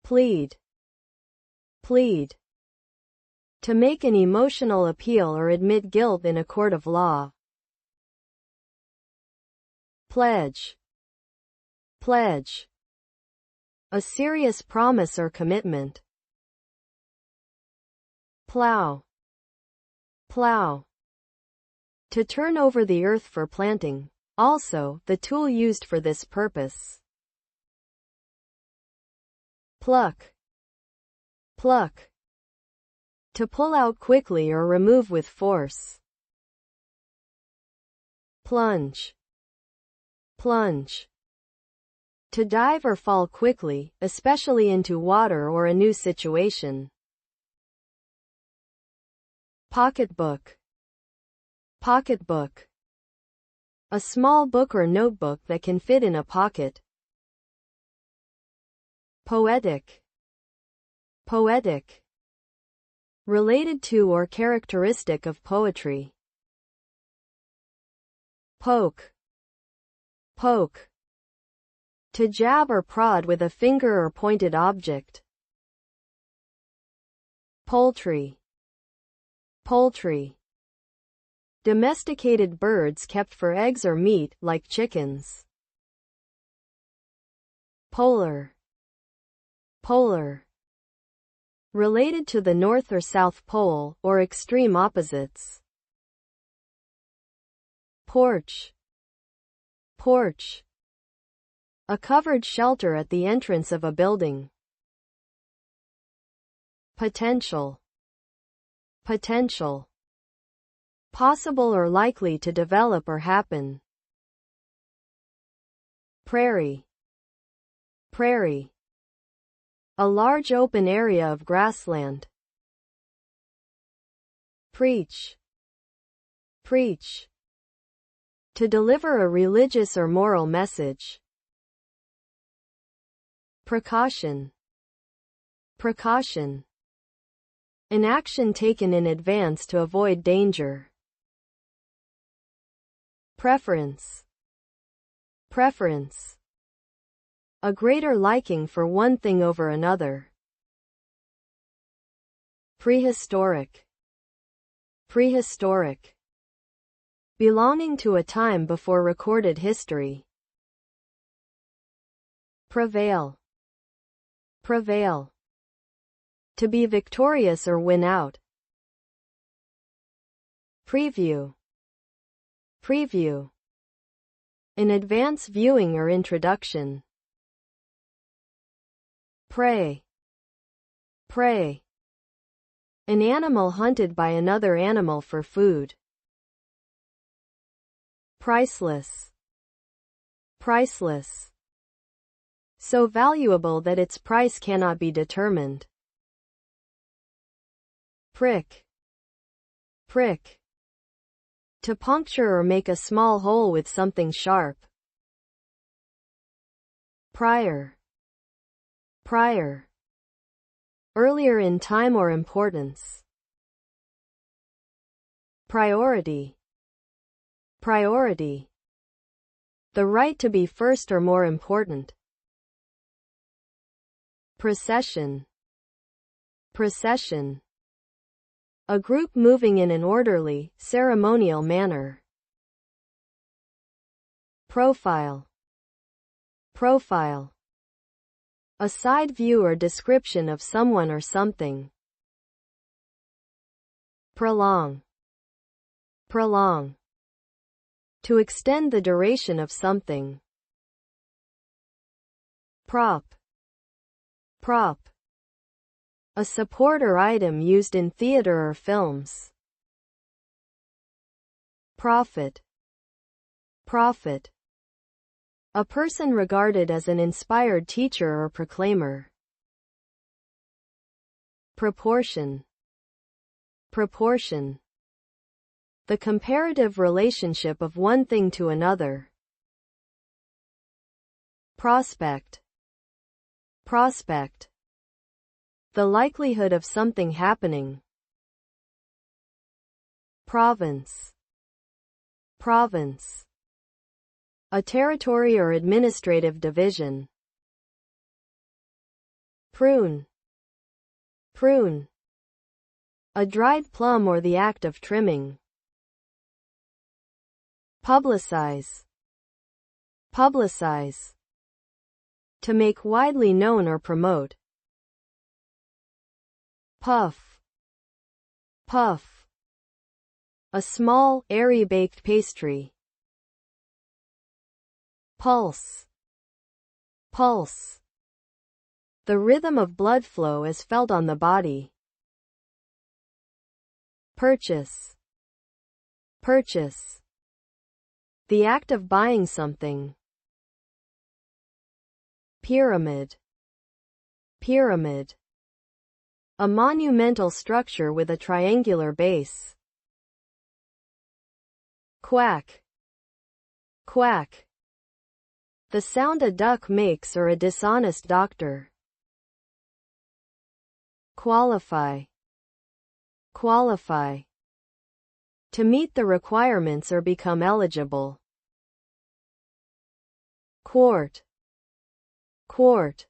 Plead. Plead. To make an emotional appeal or admit guilt in a court of law. Pledge. Pledge. A serious promise or commitment. Plow. Plow. To turn over the earth for planting. Also, the tool used for this purpose. Pluck. Pluck. To pull out quickly or remove with force. Plunge. Plunge. To dive or fall quickly, especially into water or a new situation. Pocketbook. Pocketbook. A small book or notebook that can fit in a pocket. Poetic. Poetic. Related to or characteristic of poetry. Poke. Poke. To jab or prod with a finger or pointed object. Poultry. Poultry. Domesticated birds kept for eggs or meat, like chickens. Polar. Polar. Related to the North or South Pole, or extreme opposites. Porch. Porch. A covered shelter at the entrance of a building. Potential. Potential. Possible or likely to develop or happen. Prairie. Prairie. A large open area of grassland. Preach. Preach. To deliver a religious or moral message. Precaution. Precaution. An action taken in advance to avoid danger. Preference. Preference. A greater liking for one thing over another. Prehistoric. Prehistoric. Belonging to a time before recorded history. Prevail. Prevail. To be victorious or win out. Preview. Preview. An advance viewing or introduction. Prey. Prey. An animal hunted by another animal for food. Priceless. Priceless. So valuable that its price cannot be determined. Prick. Prick. To puncture or make a small hole with something sharp. Prior. Prior. Earlier in time or importance. Priority. Priority. The right to be first or more important. Procession. Procession. A group moving in an orderly, ceremonial manner. Profile. Profile. A side view or description of someone or something. Prolong. Prolong. To extend the duration of something. Prop. Prop. A support or item used in theater or films. Prophet. Prophet. A person regarded as an inspired teacher or proclaimer. Proportion. Proportion. The comparative relationship of one thing to another. Prospect. Prospect. The likelihood of something happening. Province. Province. A territory or administrative division. Prune. Prune. A dried plum or the act of trimming. Publicize. Publicize. To make widely known or promote. Puff. Puff. A small, airy baked pastry. Pulse. Pulse. The rhythm of blood flow is felt on the body. Purchase. Purchase. The act of buying something. Pyramid. Pyramid. A monumental structure with a triangular base. Quack. Quack. The sound a duck makes or a dishonest doctor. Qualify. Qualify. To meet the requirements or become eligible. Quart. Quart.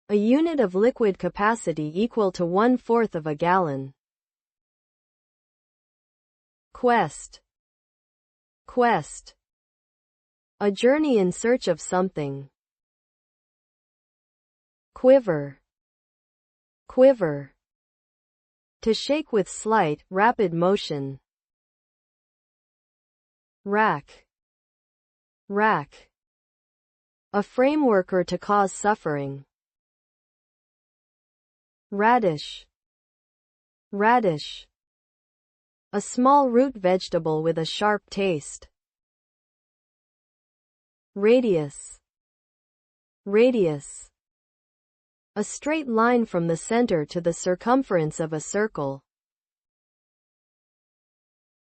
A unit of liquid capacity equal to 1/4 of a gallon. Quest. Quest. A journey in search of something. Quiver. Quiver. To shake with slight, rapid motion. Rack. Rack. A framework or to cause suffering. Radish. Radish. A small root vegetable with a sharp taste. Radius. Radius. A straight line from the center to the circumference of a circle.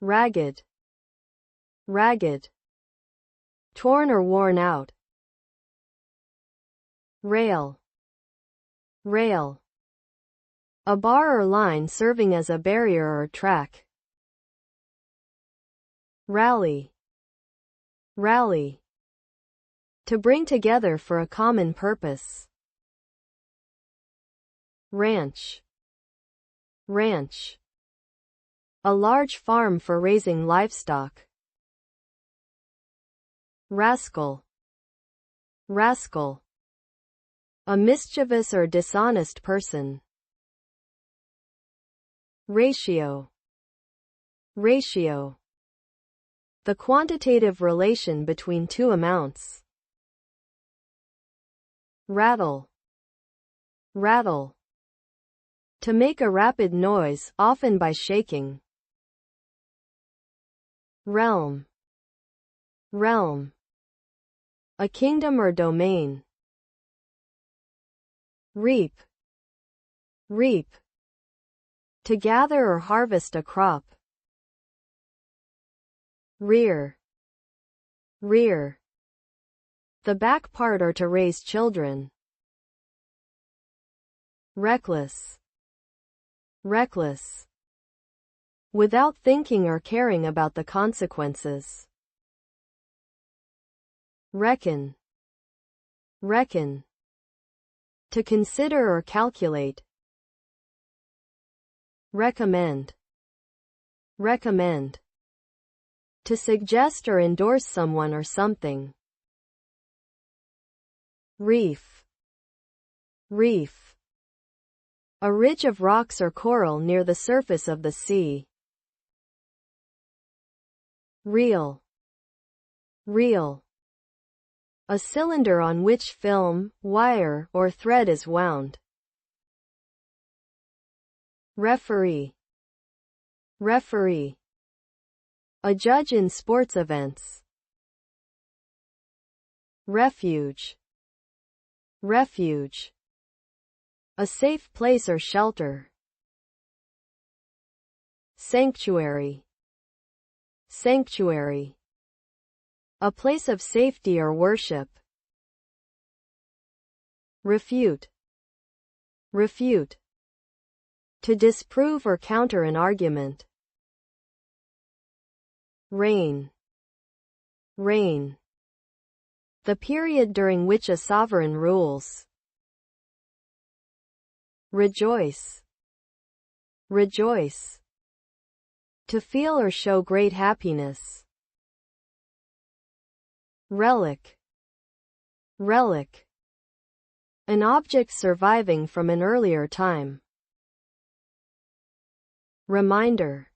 Ragged. Ragged. Torn or worn out. Rail. Rail. A bar or line serving as a barrier or track. Rally. Rally. To bring together for a common purpose. Ranch. Ranch. A large farm for raising livestock. Rascal. Rascal. A mischievous or dishonest person. Ratio. Ratio. The quantitative relation between two amounts. Rattle. Rattle. To make a rapid noise, often by shaking. Realm. Realm. A kingdom or domain. Reap. Reap. To gather or harvest a crop. Rear. Rear. The back part or to raise children. Reckless. Reckless. Without thinking or caring about the consequences. Reckon. Reckon. To consider or calculate. Recommend. Recommend. To suggest or endorse someone or something. Reef. Reef. A ridge of rocks or coral near the surface of the sea. Reel. Reel. A cylinder on which film, wire, or thread is wound. Referee. Referee. A judge in sports events. Refuge. Refuge. A safe place or shelter. Sanctuary. Sanctuary. A place of safety or worship. Refute. Refute. To disprove or counter an argument. Reign. Reign. The period during which a sovereign rules. rejoice, rejoice. To feel or show great happiness. Relic, relic. An object surviving from an earlier time. Reminder,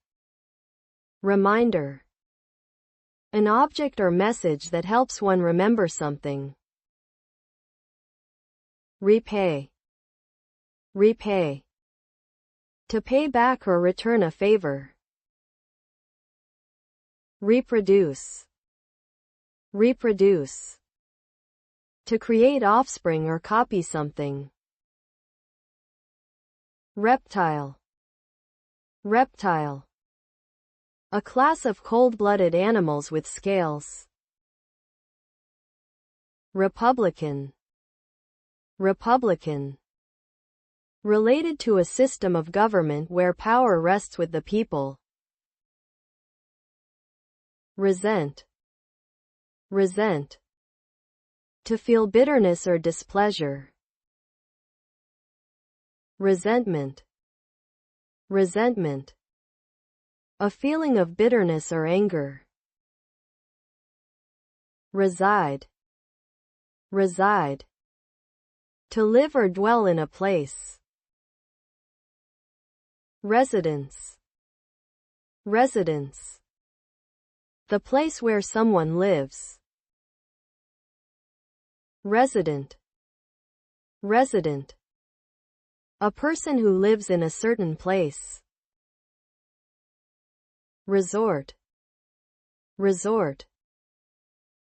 reminder. An object or message that helps one remember something. Repay, repay. To pay back or return a favor. Reproduce, reproduce. To create offspring or copy something. Reptile, reptile. A class of cold-blooded animals with scales. Republican, republican. Related to a system of government where power rests with the people. Resent, resent. To feel bitterness or displeasure. Resentment, resentment. A feeling of bitterness or anger. Reside, reside. To live or dwell in a place. Residence, residence. The place where someone lives. Resident, resident. A person who lives in a certain place. Resort, resort.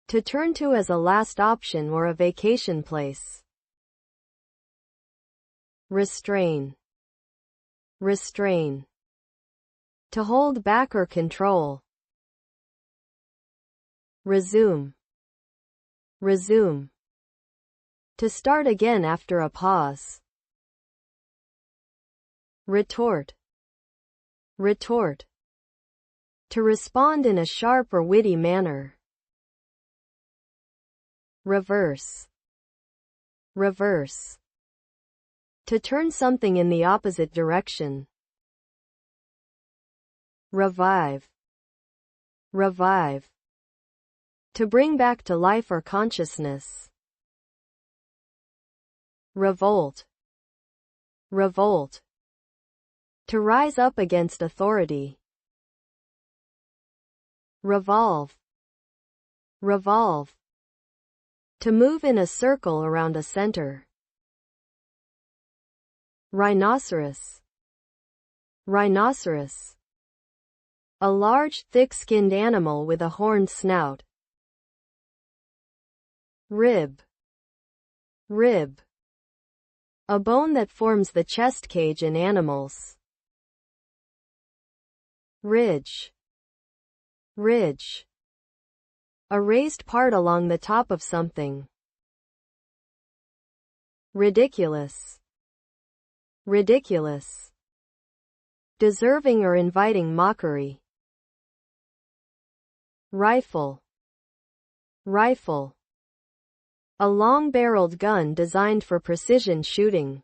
To turn to as a last option or a vacation place. Restrain, restrain. To hold back or control. Resume, resume. To start again after a pause. Retort, retort. To respond in a sharp or witty manner. Reverse, reverse. To turn something in the opposite direction. Revive, revive. To bring back to life or consciousness. Revolt, revolt. To rise up against authority. Revolve, revolve. To move in a circle around a center. Rhinoceros, rhinoceros. A large, thick-skinned animal with a horned snout. Rib, rib. A bone that forms the chest cage in animals. Ridge, ridge. A raised part along the top of something. Ridiculous, ridiculous. Deserving or inviting mockery. Rifle, rifle. A long-barreled gun designed for precision shooting.